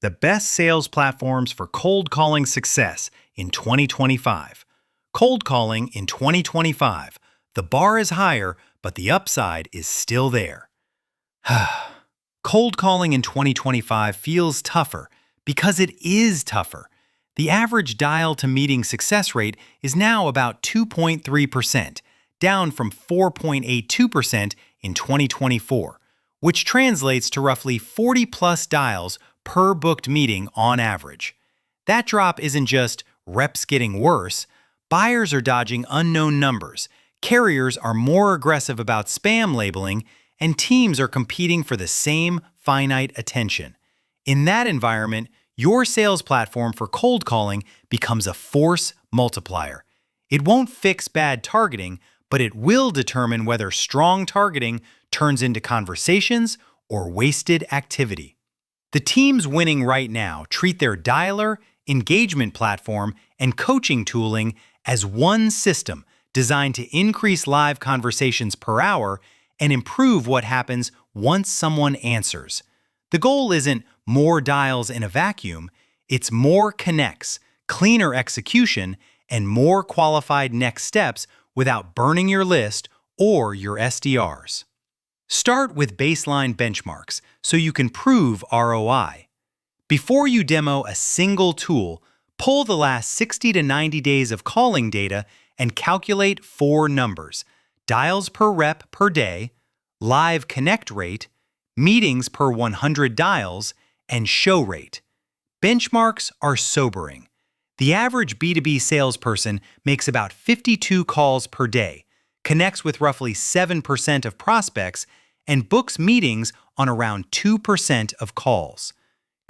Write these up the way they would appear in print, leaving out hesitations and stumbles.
the best sales platforms for cold calling success in 2025. Cold calling in 2025. The bar is higher, but the upside is still there. Cold calling in 2025 feels tougher because it is tougher. The average dial-to-meeting success rate is now about 2.3%, down from 4.82% in 2024, which translates to roughly 40-plus dials per booked meeting on average. That drop isn't just reps getting worse. Buyers are dodging unknown numbers, carriers are more aggressive about spam labeling, and teams are competing for the same finite attention. In that environment, your sales platform for cold calling becomes a force multiplier. It won't fix bad targeting, but it will determine whether strong targeting turns into conversations or wasted activity. The teams winning right now treat their dialer, engagement platform, and coaching tooling as one system designed to increase live conversations per hour and improve what happens once someone answers. The goal isn't more dials in a vacuum, it's more connects, cleaner execution, and more qualified next steps without burning your list or your SDRs. Start with baseline benchmarks so you can prove ROI. Before you demo a single tool, pull the last 60 to 90 days of calling data and calculate 4 numbers: dials per rep per day, live connect rate, meetings per 100 dials, and show rate. Benchmarks are sobering. The average B2B salesperson makes about 52 calls per day, connects with roughly 7% of prospects, and books meetings on around 2% of calls.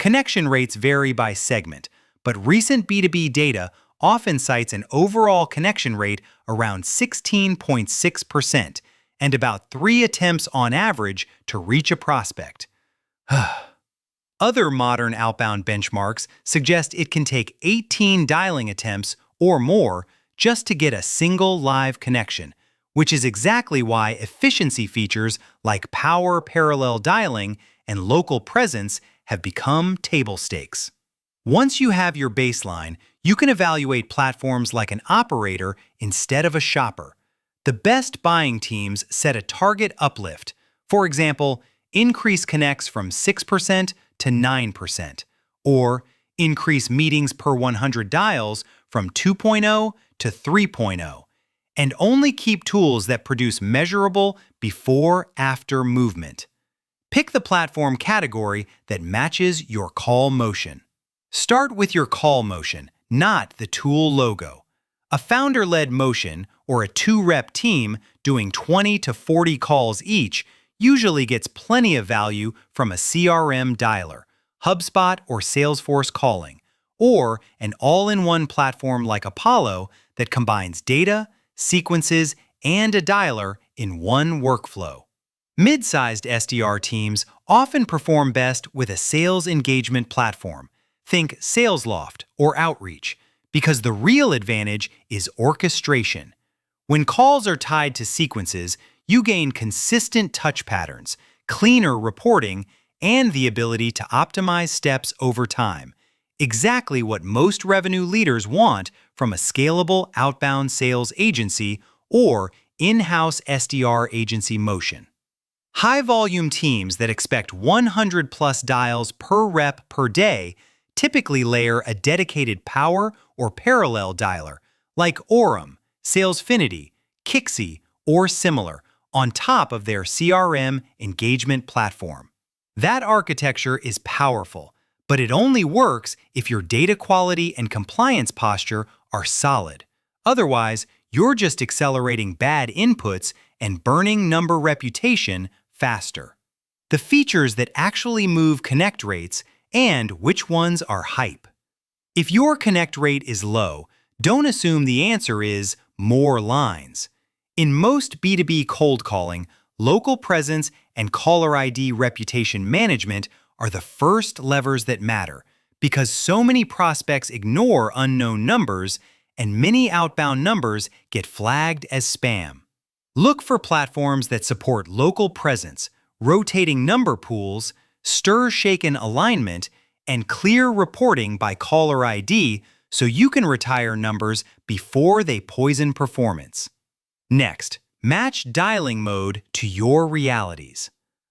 Connection rates vary by segment, but recent B2B data often cites an overall connection rate around 16.6% and about 3 attempts on average to reach a prospect. Other modern outbound benchmarks suggest it can take 18 dialing attempts or more just to get a single live connection, which is exactly why efficiency features like power parallel dialing and local presence have become table stakes. Once you have your baseline, you can evaluate platforms like an operator instead of a shopper. The best buying teams set a target uplift. For example, increase connects from 6% to 9%, or increase meetings per 100 dials from 2.0 to 3.0, and only keep tools that produce measurable before-after movement. Pick the platform category that matches your call motion. Start with your call motion, not the tool logo. A founder-led motion or a 2-rep team doing 20 to 40 calls each usually gets plenty of value from a CRM dialer, HubSpot or Salesforce calling, or an all-in-one platform like Apollo that combines data, sequences, and a dialer in one workflow. Mid-sized SDR teams often perform best with a sales engagement platform. Think SalesLoft or Outreach, because the real advantage is orchestration. When calls are tied to sequences, you gain consistent touch patterns, cleaner reporting, and the ability to optimize steps over time. Exactly what most revenue leaders want from a scalable outbound sales agency or in-house SDR agency motion. High-volume teams that expect 100-plus dials per rep per day typically layer a dedicated power or parallel dialer, like Orem, Salesfinity, Kixi, or similar, on top of their CRM engagement platform. That architecture is powerful, but it only works if your data quality and compliance posture are solid. Otherwise, you're just accelerating bad inputs and burning number reputation faster. The features that actually move connect rates and which ones are hype. If your connect rate is low, don't assume the answer is more lines. In most B2B cold calling, local presence and caller ID reputation management are the first levers that matter because so many prospects ignore unknown numbers and many outbound numbers get flagged as spam. Look for platforms that support local presence, rotating number pools, stir-shaken alignment, and clear reporting by caller ID so you can retire numbers before they poison performance. Next, match dialing mode to your realities.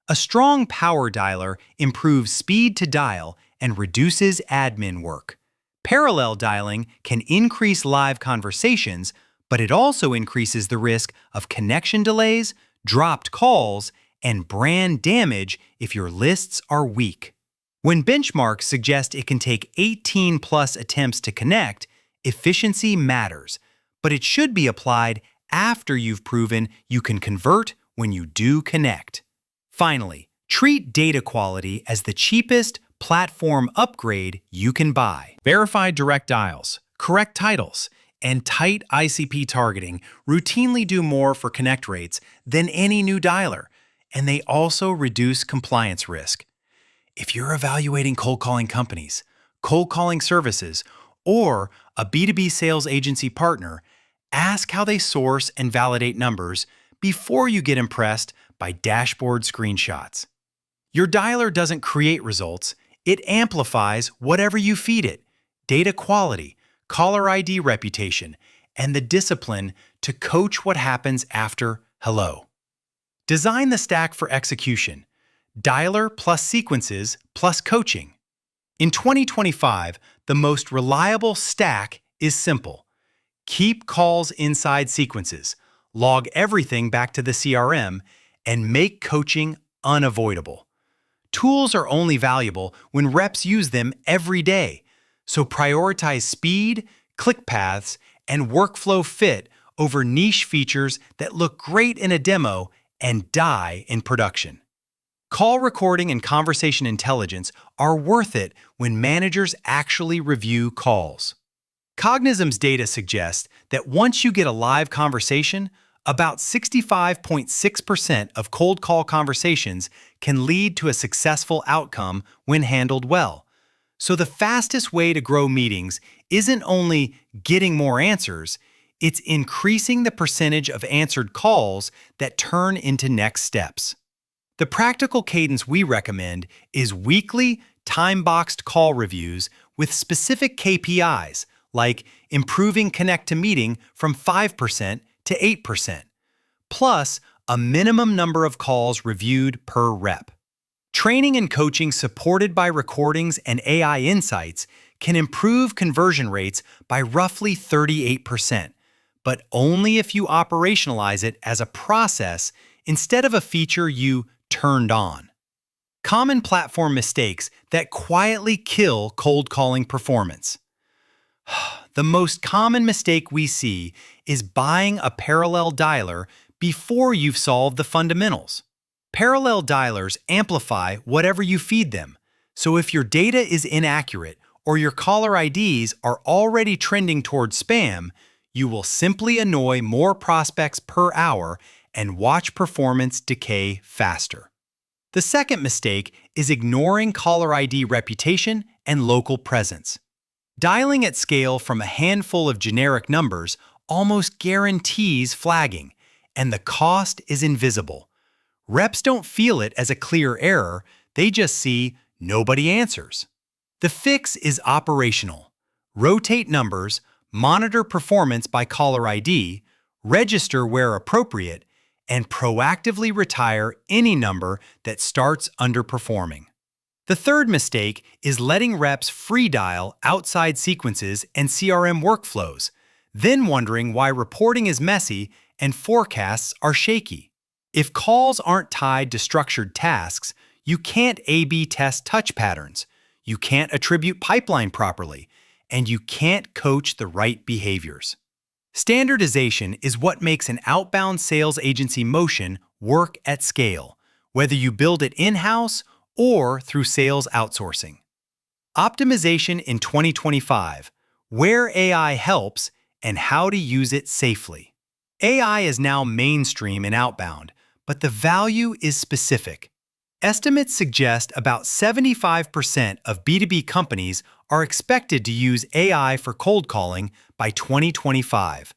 A strong power dialer improves speed to dial and reduces admin work. Parallel dialing can increase live conversations, but it also increases the risk of connection delays, dropped calls, and brand damage if your lists are weak. When benchmarks suggest it can take 18+ attempts to connect, efficiency matters, but it should be applied after you've proven you can convert when you do connect. Finally, treat data quality as the cheapest platform upgrade you can buy. Verified direct dials, correct titles, and tight ICP targeting routinely do more for connect rates than any new dialer, and they also reduce compliance risk. If you're evaluating cold calling companies, cold calling services, or a B2B sales agency partner, ask how they source and validate numbers before you get impressed by dashboard screenshots. Your dialer doesn't create results, it amplifies whatever you feed it. Data quality, caller ID reputation, and the discipline to coach what happens after hello. Design the stack for execution. Dialer plus sequences plus coaching. In 2025, the most reliable stack is simple. Keep calls inside sequences, log everything back to the CRM, and make coaching unavoidable. Tools are only valuable when reps use them every day, so prioritize speed, click paths, and workflow fit over niche features that look great in a demo and die in production. Call recording and conversation intelligence are worth it when managers actually review calls. Cognism's data suggests that once you get a live conversation, about 65.6% of cold call conversations can lead to a successful outcome when handled well. So the fastest way to grow meetings isn't only getting more answers, it's increasing the percentage of answered calls that turn into next steps. The practical cadence we recommend is weekly, time-boxed call reviews with specific KPIs, like improving connect to meeting from 5% to 8%, plus a minimum number of calls reviewed per rep. Training and coaching supported by recordings and AI insights can improve conversion rates by roughly 38%, but only if you operationalize it as a process instead of a feature you turned on. Common platform mistakes that quietly kill cold calling performance. The most common mistake we see is buying a parallel dialer before you've solved the fundamentals. Parallel dialers amplify whatever you feed them, so if your data is inaccurate or your caller IDs are already trending toward spam, you will simply annoy more prospects per hour and watch performance decay faster. The second mistake is ignoring caller ID reputation and local presence. Dialing at scale from a handful of generic numbers almost guarantees flagging, and the cost is invisible. Reps don't feel it as a clear error, they just see nobody answers. The fix is operational. Rotate numbers, monitor performance by caller ID, register where appropriate, and proactively retire any number that starts underperforming. The third mistake is letting reps free dial outside sequences and CRM workflows, then wondering why reporting is messy and forecasts are shaky. If calls aren't tied to structured tasks, you can't A/B test touch patterns, you can't attribute pipeline properly, and you can't coach the right behaviors. Standardization is what makes an outbound sales agency motion work at scale, whether you build it in-house or through sales outsourcing. Optimization in 2025, where AI helps and how to use it safely. AI is now mainstream in outbound, but the value is specific. Estimates suggest about 75% of B2B companies are expected to use AI for cold calling by 2025,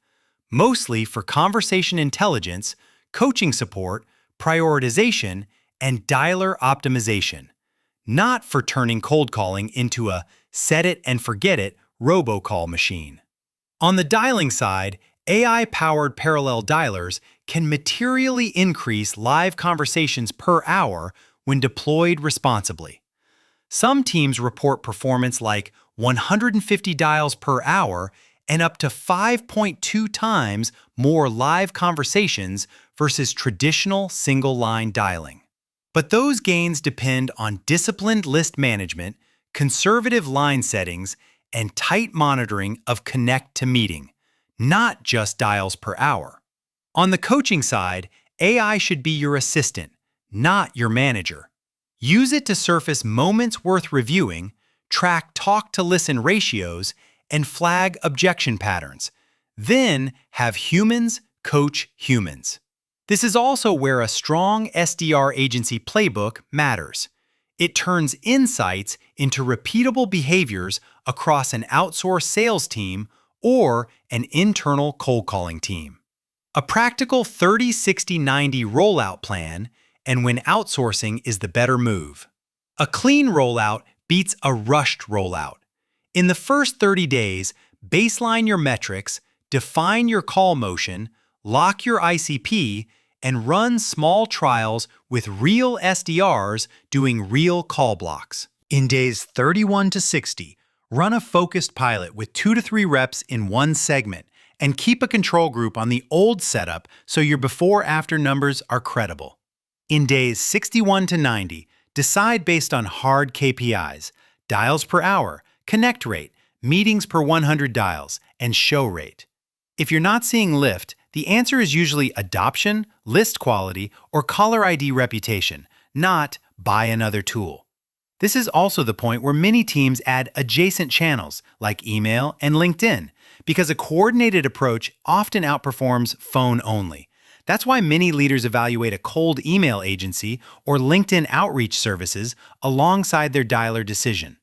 mostly for conversation intelligence, coaching support, prioritization, and dialer optimization. not for turning cold calling into a set-it-and-forget-it robocall machine. On the dialing side, AI-powered parallel dialers can materially increase live conversations per hour when deployed responsibly. Some teams report performance like 150 dials per hour and up to 5.2 times more live conversations versus traditional single-line dialing. But those gains depend on disciplined list management, conservative line settings, and tight monitoring of connect to meeting, not just dials per hour. On the coaching side, AI should be your assistant, not your manager. Use it to surface moments worth reviewing, track talk-to-listen ratios, and flag objection patterns. Then have humans coach humans. This is also where a strong SDR agency playbook matters. It turns insights into repeatable behaviors across an outsourced sales team or an internal cold calling team. A practical 30-60-90 rollout plan, and when outsourcing is the better move. A clean rollout beats a rushed rollout. In the first 30 days, baseline your metrics, define your call motion, lock your ICP, and run small trials with real SDRs doing real call blocks. In days 31 to 60, run a focused pilot with 2 to 3 reps in one segment and keep a control group on the old setup so your before-after numbers are credible. In days 61 to 90, decide based on hard KPIs, dials per hour, connect rate, meetings per 100 dials, and show rate. If you're not seeing lift, the answer is usually adoption, list quality, or caller ID reputation, not buy another tool. This is also the point where many teams add adjacent channels like email and LinkedIn, because a coordinated approach often outperforms phone only. That's why many leaders evaluate a cold email agency or LinkedIn outreach services alongside their dialer decision.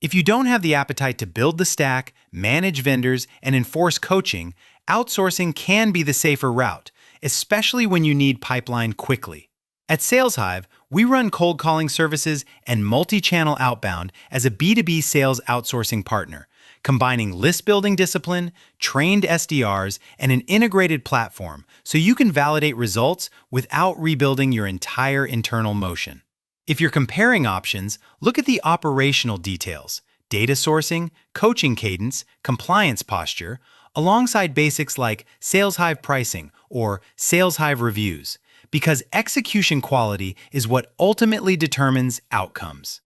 If you don't have the appetite to build the stack, manage vendors, and enforce coaching, outsourcing can be the safer route, especially when you need pipeline quickly. At SalesHive, we run cold calling services and multi-channel outbound as a B2B sales outsourcing partner, combining list-building discipline, trained SDRs, and an integrated platform so you can validate results without rebuilding your entire internal motion. If you're comparing options, look at the operational details, data sourcing, coaching cadence, compliance posture, alongside basics like SalesHive pricing or SalesHive reviews, because execution quality is what ultimately determines outcomes.